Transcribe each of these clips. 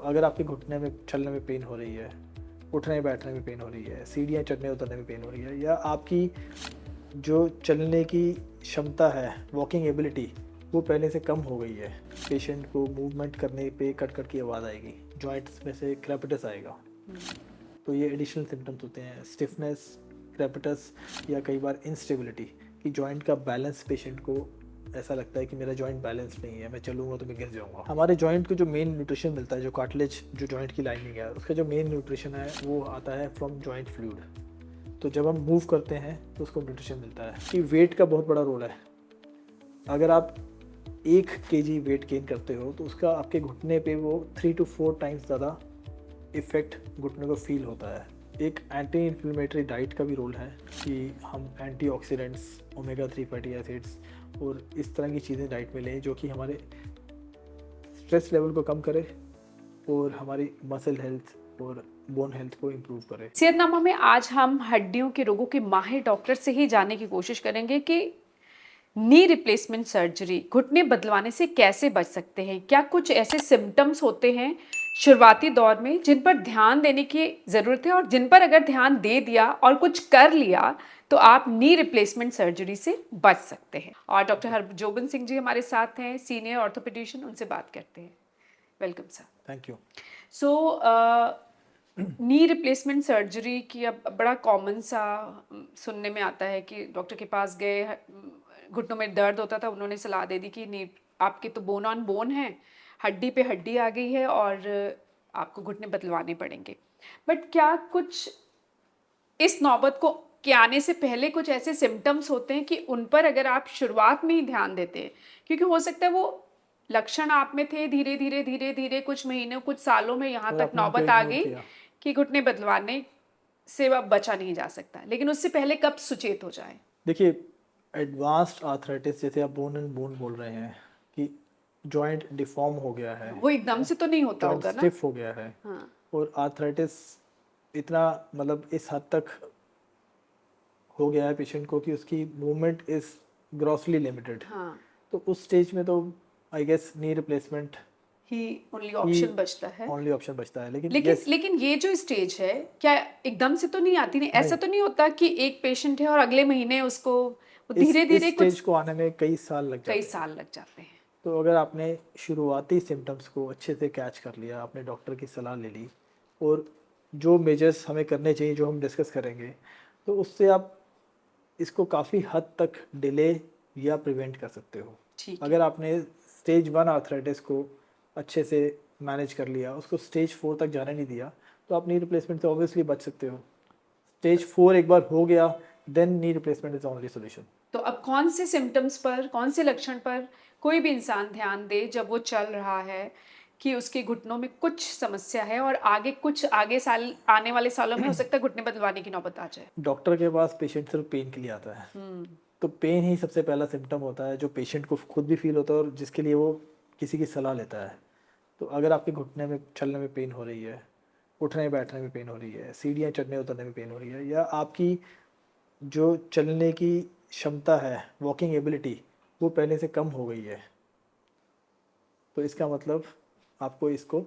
अगर आपके घुटने में चलने में पेन हो रही है, उठने बैठने में पेन हो रही है, सीढ़ियाँ चढ़ने उतरने में पेन हो रही है, या आपकी जो चलने की क्षमता है, वॉकिंग एबिलिटी, वो पहले से कम हो गई है, पेशेंट को मूवमेंट करने पे कट कट की आवाज़ आएगी, जॉइंट्स में से क्रैपिटस आएगा। तो ये एडिशनल सिम्टम्स होते हैं, स्टिफनेस, क्रैपिटस, या कई बार इंस्टेबिलिटी, कि जॉइंट का बैलेंस पेशेंट को ऐसा लगता है कि मेरा जॉइंट बैलेंस नहीं है, मैं चलूँगा तो मैं गिर जाऊँगा। हमारे जॉइंट को जो मेन न्यूट्रिशन मिलता है, जो कार्टिलेज, जो जॉइंट की लाइनिंग है, उसका जो मेन न्यूट्रिशन है वो आता है फ्रॉम जॉइंट फ्लूइड। तो जब हम मूव करते हैं तो उसको न्यूट्रिशन मिलता है। कि वेट का बहुत बड़ा रोल है। अगर आप 1 kg वेट गेन करते हो तो उसका आपके घुटने पे वो 3 to 4 टाइम्स ज़्यादा इफ़ेक्ट घुटने को फील होता है। एक एंटी इन्फ्लेमेटरी डाइट का भी रोल है कि हम एंटीऑक्सीडेंट्स, ओमेगा 3 फैटी एसिड्स और इस तरह की चीज़ें डाइट में लें जो कि हमारे स्ट्रेस लेवल को कम करे और हमारी मसल हेल्थ और बोन हेल्थ को इम्प्रूव करे। सेहतनामा में आज हम हड्डियों के रोगों के माहिर डॉक्टर से ही जानने की कोशिश करेंगे कि नी रिप्लेसमेंट सर्जरी घुटने बदलवाने से कैसे बच सकते हैं। क्या कुछ ऐसे सिम्टम्स होते हैं शुरुआती दौर में जिन पर ध्यान देने की ज़रूरत है, और जिन पर अगर ध्यान दे दिया और कुछ कर लिया तो आप नी रिप्लेसमेंट सर्जरी से बच सकते हैं। और डॉक्टर हरजोबन सिंह जी हमारे साथ हैं, सीनियर ऑर्थोपेडिशियन, उनसे बात करते हैं। Welcome sir. Thank you. So knee replacement surgery की अब बड़ा कॉमन सा सुनने में आता है कि डॉक्टर के पास गए, घुटनों में दर्द होता था, उन्होंने सलाह दे दी कि नी आपके तो बोन ऑन बोन है, हड्डी पे हड्डी आ गई है और आपको घुटने बदलवाने पड़ेंगे। बट क्या कुछ इस नौबत को के आने से पहले कुछ ऐसे सिम्टम्स होते हैं कि उन पर अगर आप शुरुआत में ही ध्यान देते हैं, क्योंकि हो सकता है वो लक्षण आप में थे, धीरे धीरे धीरे धीरे कुछ महीनों कुछ सालों में यहाँ और तक आपने उनको नौबत आ इग्नोर गई किया। कि घुटने बदलवाने से अब बचा नहीं जा सकता, लेकिन उससे पहले कब सुचेत हो जाए। देखिए, एडवांस्ड आर्थराइटिस जैसे आप बोन एंड बोन बोल रहे हैं कि जॉइंट डिफॉर्म हो गया है, वो एकदम से तो नहीं होता जॉइंट होगा ना। स्टिफ हो गया है, हाँ। और आर्थराइटिस इतना मतलब इस हद तक हो गया है पेशेंट को कि उसकी मूवमेंट इज़ ग्रॉसली लिमिटेड। हाँ। तो उस स्टेज में तो आई गेस नी रिप्लेसमेंट ही ओनली ही ऑप्शन बचता है। ओनली ऑप्शन बचता है। लेकिन लेकिन यस, लेकिन ये जो स्टेज है, क्या एकदम से तो नहीं आती? नहीं, ऐसा नहीं, तो नहीं होता कि एक पेशेंट है और अगले महीने उसको वो धीरे इस धीरे स्टेज कुछ को आने में कई साल लग कई जाते हैं। साल लग जाते हैं। तो अगर आपने शुरुआती सिम्टम्स को अच्छे से कैच कर लिया, आपने डॉक्टर की सलाह ले ली, और जो मेजर्स हमें करने चाहिए जो हम डिस्कस करेंगे, तो उससे आप इसको काफ़ी हद तक डिले या प्रिवेंट कर सकते हो। ठीक है। अगर आपने स्टेज 1 आर्थराइटिस को अच्छे से मैनेज कर लिया, उसको स्टेज 4 तक जाने नहीं दिया, तो आप नी रिप्लेसमेंट से ऑब्वियसली बच सकते हो। स्टेज 4 एक बार हो गया, then knee replacement is only solution. तो अब कौन से सिम्टम्स पर, कौन से लक्षण पर कोई भी इंसान ध्यान दे जब वो चल रहा है कि उसके घुटनों में कुछ समस्या है और आगे साल, आने वाले सालों में हो सकता है घुटने बदलवाने की नौबत आ जाए। डॉक्टर के पास पेशेंट सिर्फ पेन के लिए आता है, तो पेन ही सबसे पहला सिम्टम होता है जो पेशेंट को खुद भी फील होता है और जिसके लिए वो किसी की सलाह लेता है। तो अगर आपके घुटने में चलने में पेन हो रही है, उठने बैठने में पेन हो रही है, सीढ़ियाँ चढ़ने उतरने में पेन हो रही है, या आपकी जो चलने की क्षमता है, वॉकिंग एबिलिटी, वो पहले से कम हो गई है, तो इसका मतलब आपको इसको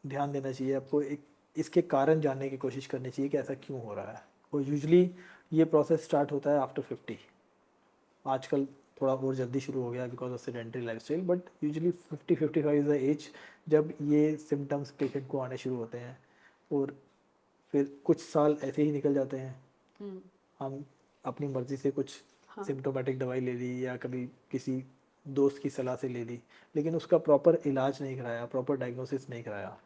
ध्यान देना चाहिए। आपको एक इसके कारण जानने की कोशिश करनी चाहिए कि ऐसा क्यों हो रहा है। और यूजुअली ये प्रोसेस स्टार्ट होता है आफ्टर 50। आजकल थोड़ा और जल्दी शुरू हो गया because of sedentary lifestyle, but usually 50-55 is the age जब ये सिम्टम्स पेशेंट को आने शुरू होते हैं। और फिर कुछ साल ऐसे ही निकल जाते हैं, हम अपनी मर्ज़ी से कुछ हाँ। सिम्टोमेटिक दवाई ले ली या कभी किसी दोस्त की सलाह से ले ली, लेकिन उसका प्रॉपर इलाज नहीं कराया, प्रॉपर डायग्नोसिस नहीं कराया।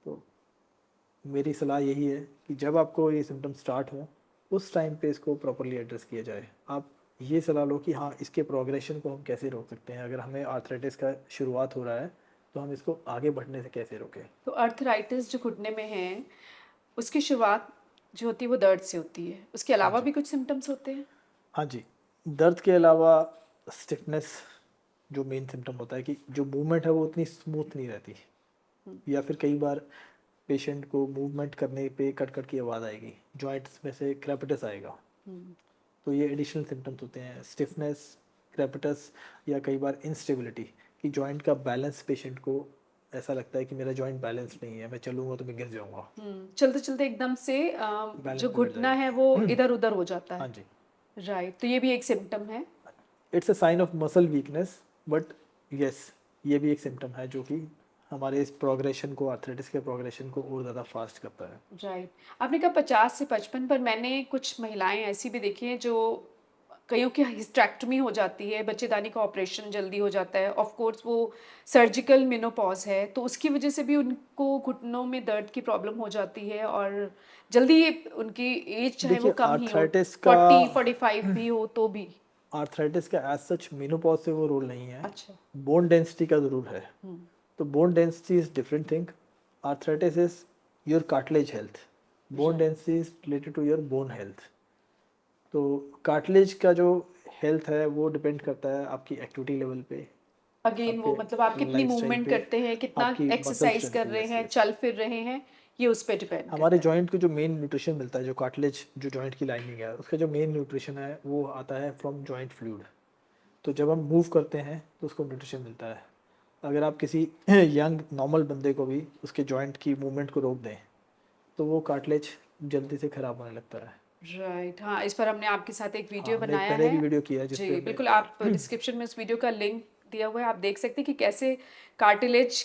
तो मेरी सलाह यही है कि जब आपको ये सिम्टम स्टार्ट हों, उस टाइम पे इसको प्रॉपरली एड्रेस किया जाए। आप ये सलाह लो कि हाँ, इसके प्रोग्रेशन को हम कैसे रोक सकते हैं। अगर हमें आर्थराइटिस का शुरुआत हो रहा है तो हम इसको आगे बढ़ने से कैसे रोकें। तो अर्थराइटिस जो घुटने में है, उसकी शुरुआत जो होती है वो दर्द से होती है, उसके हाँ अलावा जी, भी कुछ सिम्टम्स होते हैं? हाँ जी। दर्द के अलावा स्टिफनेस जो मेन सिम्टम होता है कि जो मूवमेंट है वो उतनी स्मूथ नहीं रहती, या फिर कई बार पेशेंट को मूवमेंट करने पे कट कट की आवाज़ आएगी, जॉइंट्स में से क्रैपिटस आएगा। तो ये एडिशनल सिम्टम्स होते हैं, स्टिफनेस, क्रैपिटस, या कई बार इंस्टेबिलिटी, कि जॉइंट का बैलेंस पेशेंट को ऐसा लगता है कि मेरा जॉइंट बैलेंस नहीं है, मैं चलूँगा तो मैं गिर जाऊँगा, चलते चलते एकदम से बैलेंस जो बिगड़ घुटना है जाएगा। वो इधर उधर हो जाता हाँ है। जी, राइट, तो ये भी एक सिम्टम है। It's a sign of muscle weakness, but yes, ये भी एक सिम्टम है जो कि हमारे इस प्रोग्रेशन को, आर्थराइटिस के प्रोग्रेशन को और ज़्यादा फास्ट करता है। राइट, आपने कहा 50 से 55, पर मैंने कुछ महिलाएं ऐसी भी देखी हैं जो कईयों की हिस्टेरेक्टमी हो जाती है, बच्चेदानी का ऑपरेशन जल्दी हो जाता है, ऑफ कोर्स वो सर्जिकल मेनोपॉज है, तो उसकी वजह से भी उनको घुटनों में दर्द की प्रॉब्लम हो जाती है, और जल्दी उनकी एज चाहे वो देखिए, कम ही हो, आर्थराइटिस का 40-45 भी हो तो भी। आर्थराइटिस का एज सच मेनोपॉज से वो रोल नहीं है, अच्छा। बोन डेंसिटी का ज़रूर है। हम्म। तो bone density is different thing, arthritis is your cartilage health, bone right, density is related to your bone health. तो कार्टिलेज का जो हेल्थ है वो डिपेंड करता है आपकी एक्टिविटी लेवल पे, अगेन वो मतलब आप आपके कितनी लाइफस्टाइल मूवमेंट पे, करते हैं, कितना आपकी मसल एक्सरसाइज स्ट्रेंथ कर पे। रहे यस हैं, यस, चल फिर रहे हैं, ये उस पे डिपेंड हमारे करता है। जॉइंट को जो मेन न्यूट्रिशन मिलता है, जो कार्टिलेज जो जॉइंट की लाइनिंग है उसका जो मेन न्यूट्रिशन है वो आता है फ्रॉम जॉइंट फ्लूइड। तो जब हम मूव करते हैं तो उसको न्यूट्रिशन मिलता है। अगर आप किसी यंग नॉर्मल बंदे को भी उसके जॉइंट की मूवमेंट को रोक दें तो वो कार्टिलेज जल्दी से ख़राब होने लगता है। राइट, हाँ, इस पर हमने आपके साथ एक हाँ, वीडियो हमने एक बनाया पहले है। भी वीडियो किया है जिसपे जी, हमने बिल्कुल, आप डिस्क्रिप्शन में उस वीडियो का लिंक दिया हुआ है, आप देख सकते हैं कि कैसे कार्टिलेज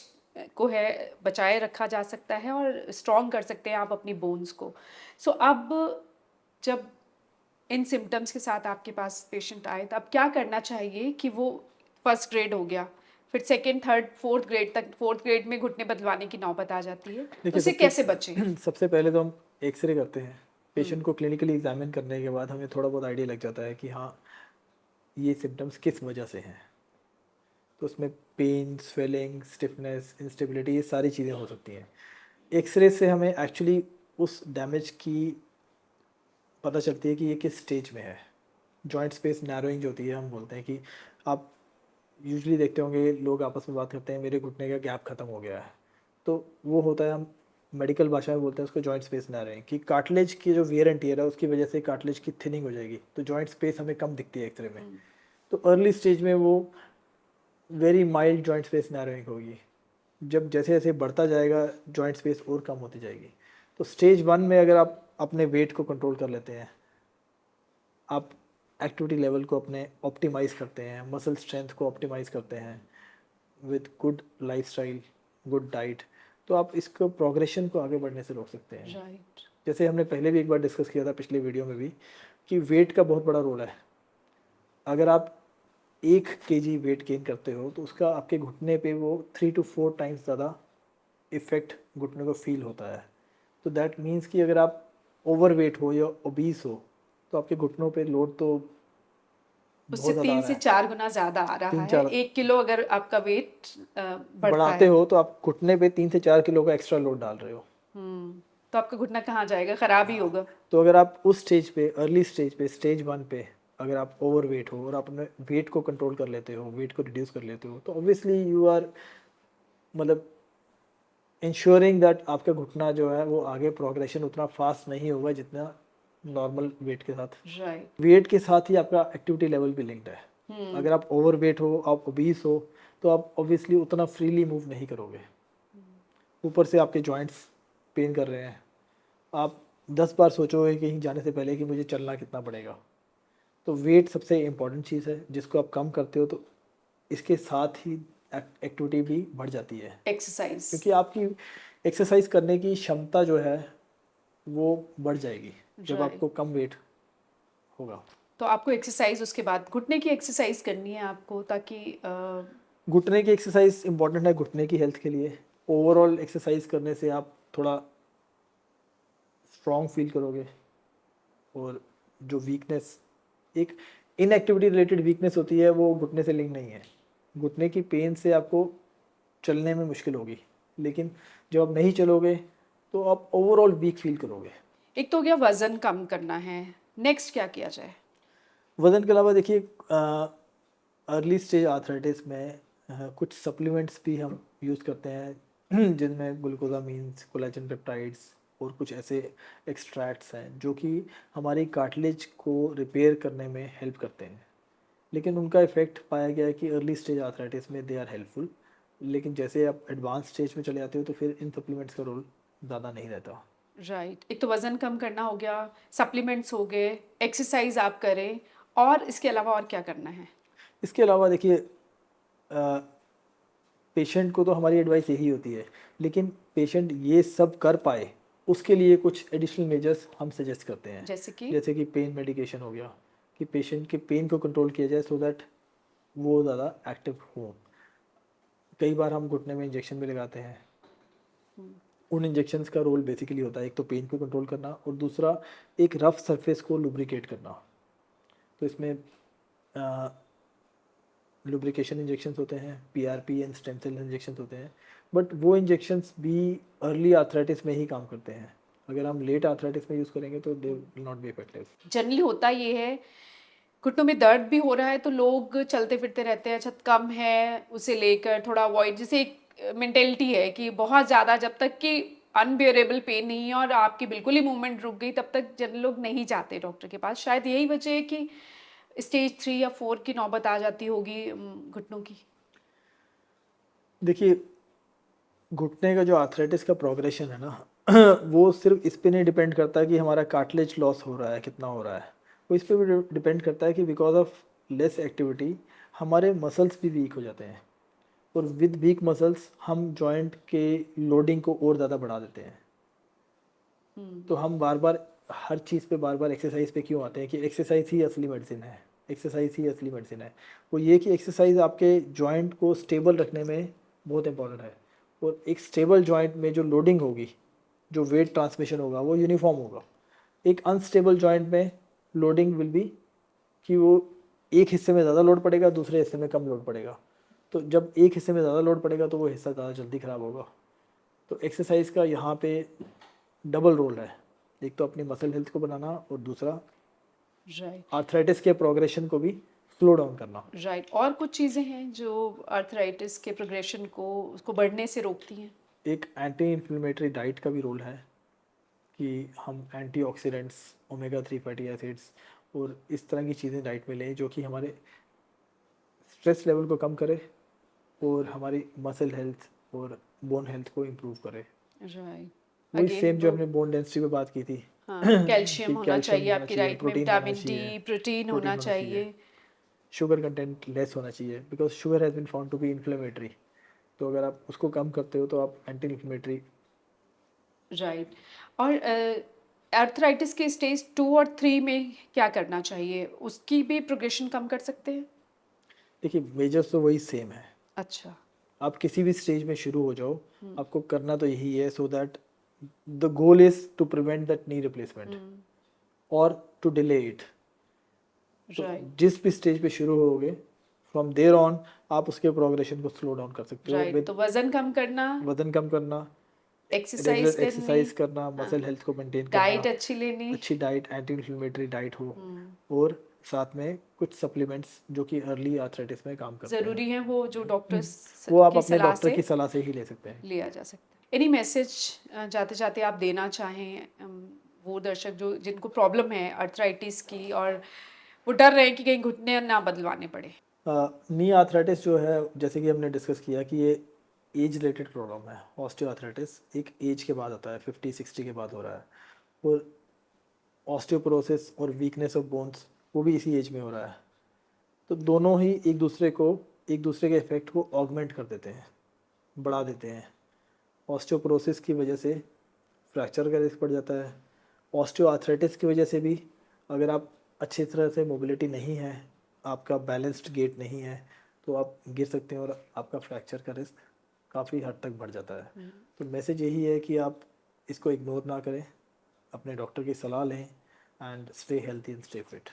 को है बचाए रखा जा सकता है और स्ट्रॉन्ग कर सकते हैं आप अपनी बोन्स को। सो अब जब इन सिम्पटम्स के साथ आपके पास पेशेंट आए, तो अब क्या करना चाहिए कि वो फर्स्ट ग्रेड हो गया, फिर सेकंड, थर्ड, फोर्थ ग्रेड तक, फोर्थ ग्रेड में घुटने बदलवाने की नौबत आ जाती है, तो देखिए, उससे सबसे कैसे बचें? सबसे पहले तो हम एक्सरे करते हैं। हुँ, पेशेंट को क्लिनिकली एग्जामिन करने के बाद हमें थोड़ा बहुत आइडिया लग जाता है कि हाँ, ये सिम्टम्स किस वजह से हैं। तो उसमें पेन, स्वेलिंग, स्टिफनेस, इंस्टेबिलिटी, ये सारी चीज़ें हो सकती हैं। एक्सरे से हमें एक्चुअली उस डैमेज की पता चलती है कि ये किस स्टेज में है। जॉइंट स्पेस नैरोइंग जो होती है, हम बोलते हैं कि आप यूजुअली देखते होंगे लोग आपस में बात करते हैं, मेरे घुटने का गैप खत्म हो गया है। तो वो होता है, हम मेडिकल भाषा में बोलते हैं उसको जॉइंट स्पेस नैरोइंग, कि कार्टिलेज की जो वियर एंड टियर है उसकी वजह से कार्टिलेज की थिनिंग हो जाएगी, तो जॉइंट स्पेस हमें कम दिखती है एक्सरे में। हुँ, तो अर्ली स्टेज में वो very mild joint space narrowing होगी। जब जैसे जैसे बढ़ता जाएगा जॉइंट स्पेस और कम होती जाएगी। तो स्टेज 1 में अगर आप अपने वेट को कंट्रोल कर लेते हैं, आप एक्टिविटी लेवल को अपने ऑप्टिमाइज़ करते हैं, मसल स्ट्रेंथ को ऑप्टिमाइज़ करते हैं with good lifestyle, good diet, तो आप इसको प्रोग्रेशन को आगे बढ़ने से रोक सकते हैं। राइट, जैसे हमने पहले भी एक बार डिस्कस किया था पिछले वीडियो में भी, कि वेट का बहुत बड़ा रोल है। अगर आप 1 kg वेट गेन करते हो तो उसका आपके घुटने पे वो 3 to 4 टाइम्स ज़्यादा इफ़ेक्ट घुटने को फील होता है। तो दैट मीन्स कि अगर आप ओवर वेट हो या ओबीस हो तो आपके घुटनों पे लोड तो उससे बहुत ज़्यादा आ 3 रहा से है। 4 गुना ज़्यादा आ रहा तीन है, चार 1 किलो अगर आपका वेट बढ़ता बढ़ाते है। हो तो आप घुटने पे 3 से 4 किलो का एक्स्ट्रा लोड डाल रहे हो। तो आपका घुटना कहाँ जाएगा? खराब ही हाँ, होगा। तो अगर आप उस स्टेज पे, अर्ली स्टेज पे, स्टेज 1 पे अगर आप ओवर वेट हो और आप अपने वेट को कंट्रोल कर लेते हो, वेट को रिड्यूस कर लेते हो, तो ऑब्वियसली यू आर, मतलब इंश्योरिंग दैट आपका घुटना जो है वो आगे प्रोग्रेशन उतना फास्ट नहीं होगा जितना नॉर्मल वेट के साथ। राइट। वेट के साथ ही आपका एक्टिविटी लेवल भी लिंक्ड है। हुँ, अगर आप ओवर वेट हो, आप ओबीस हो, तो आप ऑब्वियसली उतना फ्रीली मूव नहीं करोगे। ऊपर से आपके जॉइंट्स पेन कर रहे हैं, आप 10 बार सोचोगे कहीं जाने से पहले कि मुझे चलना कितना पड़ेगा। तो वेट सबसे इम्पॉर्टेंट चीज़ है, जिसको आप कम करते हो तो इसके साथ ही एक्टिविटी भी बढ़ जाती है, एक्सरसाइज़। क्योंकि आपकी एक्सरसाइज करने की क्षमता जो है वो बढ़ जाएगी जब राइट। आपको कम वेट होगा। तो आपको एक्सरसाइज़ उसके बाद घुटने की एक्सरसाइज़ करनी है आपको, ताकि घुटने की एक्सरसाइज इंपॉर्टेंट है घुटने की हेल्थ के लिए। ओवरऑल एक्सरसाइज करने से आप थोड़ा स्ट्रॉन्ग फील करोगे, और जो वीकनेस, एक इनएक्टिविटी रिलेटेड वीकनेस होती है, वो घुटने से लिंक नहीं है। घुटने की पेन से आपको चलने में मुश्किल होगी, लेकिन जब आप नहीं चलोगे तो आप ओवरऑल वीक फील करोगे। एक तो हो गया वज़न कम करना है, नेक्स्ट क्या किया जाए? वज़न के अलावा देखिए, अर्ली स्टेज आर्थराइटिस में कुछ सप्लीमेंट्स भी हम यूज़ करते हैं जिनमें ग्लूकोजामीन्स, कोलेजन पेप्टाइड्स और कुछ ऐसे एक्सट्रैक्ट्स हैं जो कि हमारी कार्टिलेज को रिपेयर करने में हेल्प करते हैं। लेकिन उनका इफ़ेक्ट पाया गया है कि अर्ली स्टेज आर्थराइटिस में दे आर हेल्पफुल, लेकिन जैसे आप एडवांस स्टेज में चले जाते हो तो फिर इन सप्लीमेंट्स का रोल ज़्यादा नहीं रहता। राइट, एक तो वज़न कम करना हो गया, सप्लीमेंट्स हो गए, एक्सरसाइज़ आप करें और इसके अलावा और क्या करना है? इसके अलावा देखिए, पेशेंट को तो हमारी एडवाइस यही होती है, लेकिन पेशेंट ये सब कर पाए उसके लिए कुछ एडिशनल मेजर्स हम सजेस्ट करते हैं। जैसे कि? जैसे कि पेन मेडिकेशन हो गया, कि पेशेंट के पेन को कंट्रोल किया जाए सो दैट वो ज़्यादा एक्टिव हो। कई बार हम घुटने में इंजेक्शन भी लगाते हैं। उन इंजेक्शंस का रोल बेसिकली होता है एक तो पेन को कंट्रोल करना और दूसरा एक रफ सरफेस को लुब्रिकेट करना। तो इसमें लुब्रिकेशन इंजेक्शंस होते हैं, PRP and stem cell injections होते हैं, बट वो इंजेक्शंस भी अर्ली आर्थराइटिस में ही काम करते हैं। अगर हम लेट आर्थराइटिस में यूज़ करेंगे तो they will not be effective. Generally होता ये है, घुटनों में दर्द भी हो रहा है तो लोग चलते-फिरते रहते हैं, छत कम है, उसे लेकर थोड़ा अवॉइड, जैसे एक मेंटालिटी है कि बहुत ज़्यादा जब तक कि अनबियरेबल पेन नहीं है और आपकी बिल्कुल ही मूवमेंट रुक गई तब तक जनरल लोग नहीं जाते डॉक्टर के पास। शायद यही वजह है कि स्टेज 3 या 4 की नौबत आ जाती होगी घुटनों की। देखिए, घुटने का जो आर्थराइटिस का प्रोग्रेशन है ना वो सिर्फ इस पे नहीं डिपेंड करता कि हमारा कार्टिलेज लॉस हो रहा है कितना हो रहा है, वो इस पे भी डिपेंड करता है कि बिकॉज ऑफ लेस एक्टिविटी हमारे मसल्स भी वीक हो जाते हैं, और विद वीक मसल्स हम जॉइंट के लोडिंग को और ज़्यादा बढ़ा देते हैं। तो हम बार बार हर चीज़ पे बार बार एक्सरसाइज पे क्यों आते हैं कि एक्सरसाइज ही असली मेडिसिन है, एक्सरसाइज ही असली मेडिसिन है। वो ये कि एक्सरसाइज आपके जॉइंट को स्टेबल रखने में बहुत इंपॉर्टेंट है, और एक स्टेबल जॉइंट में जो लोडिंग होगी, जो वेट ट्रांसमिशन होगा वो यूनिफॉर्म होगा। एक अनस्टेबल जॉइंट में लोडिंग विल बी कि वो एक हिस्से में ज़्यादा लोड पड़ेगा, दूसरे हिस्से में कम लोड पड़ेगा। तो जब एक हिस्से में ज़्यादा लोड पड़ेगा तो वो हिस्सा ज़्यादा जल्दी ख़राब होगा। तो एक्सरसाइज का यहाँ पे डबल रोल है, एक तो अपनी मसल हेल्थ को बनाना और दूसरा राइट, आर्थराइटिस के प्रोग्रेशन को भी स्लो डाउन करना। राइट। और कुछ चीज़ें हैं जो आर्थराइटिस के प्रोग्रेशन को उसको बढ़ने से रोकती हैं? एक एंटी इन्फ्लेमेटरी डाइट का भी रोल है कि हम एंटीऑक्सीडेंट्स, ओमेगा 3 फैटी एसिड्स और इस तरह की चीज़ें डाइट में लें जो कि हमारे स्ट्रेस लेवल को कम करे और हमारी मसल हेल्थ और बोन हेल्थ को इम्प्रूव करे। राइट, वही अगेन सेम जो वो, हमने बोन डेंसिटी पे बात की थी हाँ, कैल्शियम कि होना कैल्शियम चाहिए होना आपकी चाहिए, डाइट में, प्रोटीन होना विटामिन डी, चाहिए, प्रोटीन प्रोटीन होना होना चाहिए, चाहिए। शुगर कंटेंट लेस होना चाहिए because sugar has been found to be inflammatory. तो अगर आप उसको कम करते हो तो आप एंटी इन्फ्लेमेटरी। राइट। और आर्थराइटिस के स्टेज 2 और 3 में क्या करना चाहिए? उसकी भी प्रोग्रेशन कम कर सकते हैं? देखिए, मेजर्स तो वही सेम है। अच्छा। आप किसी भी स्टेज में शुरू हो जाओ, आपको करना तो यही है so that the goal is to prevent that knee replacement और टू डिले इट। तो राइट, जिस भी स्टेज पे शुरू होगे फ्रॉम देयर ऑन आप उसके प्रोग्रेशन को स्लो डाउन कर सकते हो राइट। विद तो वज़न कम करना, वजन कम करना, एक्सरसाइज रेगुलर करनी, एक्सरसाइज करना, हाँ, मसल हेल्थ को मेंटेन करना, डाइट अच्छी लेनी। अच्छी डाइट, एंटी इन्फ्लेमेटरी डाइट हो, हुँ, और साथ में कुछ सप्लीमेंट्स जो कि अर्ली आर्थराइटिस में काम करते हैं। ज़रूरी है वो जो डॉक्टर्स वो आप की अपने सलाह डॉक्टर से की सलाह से ही ले सकते हैं। लिया जा सकता है। एनी मैसेज जाते-जाते आप देना चाहें वो दर्शक जो जिनको प्रॉब्लम है आर्थराइटिस की और वो डर रहे हैं कि कहीं घुटने ना बदलवाने पड़े? नी आर्थराइटिस जो है जैसे कि हमने डिस्कस किया कि ये एज रिलेटेड प्रॉब्लम है। ऑस्टियोआर्थराइटिस एक एज के बाद आता है, 50-60 के बाद हो रहा है, और ऑस्टियोपोरोसिस और वीकनेस ऑफ बोन्स वो भी इसी एज में हो रहा है। तो दोनों ही एक दूसरे के इफेक्ट को ऑगमेंट कर देते हैं, बढ़ा देते हैं। ऑस्टियोपोरोसिस की वजह से फ्रैक्चर का रिस्क बढ़ जाता है। ऑस्टियोआर्थराइटिस की वजह से भी अगर आप अच्छी तरह से मोबिलिटी नहीं है, आपका बैलेंस्ड गेट नहीं है, तो आप गिर सकते हैं और आपका फ्रैक्चर का रिस्क काफ़ी हद तक बढ़ जाता है। तो मैसेज यही है कि आप इसको इग्नोर ना करें, अपने डॉक्टर की सलाह लें and stay healthy and stay fit.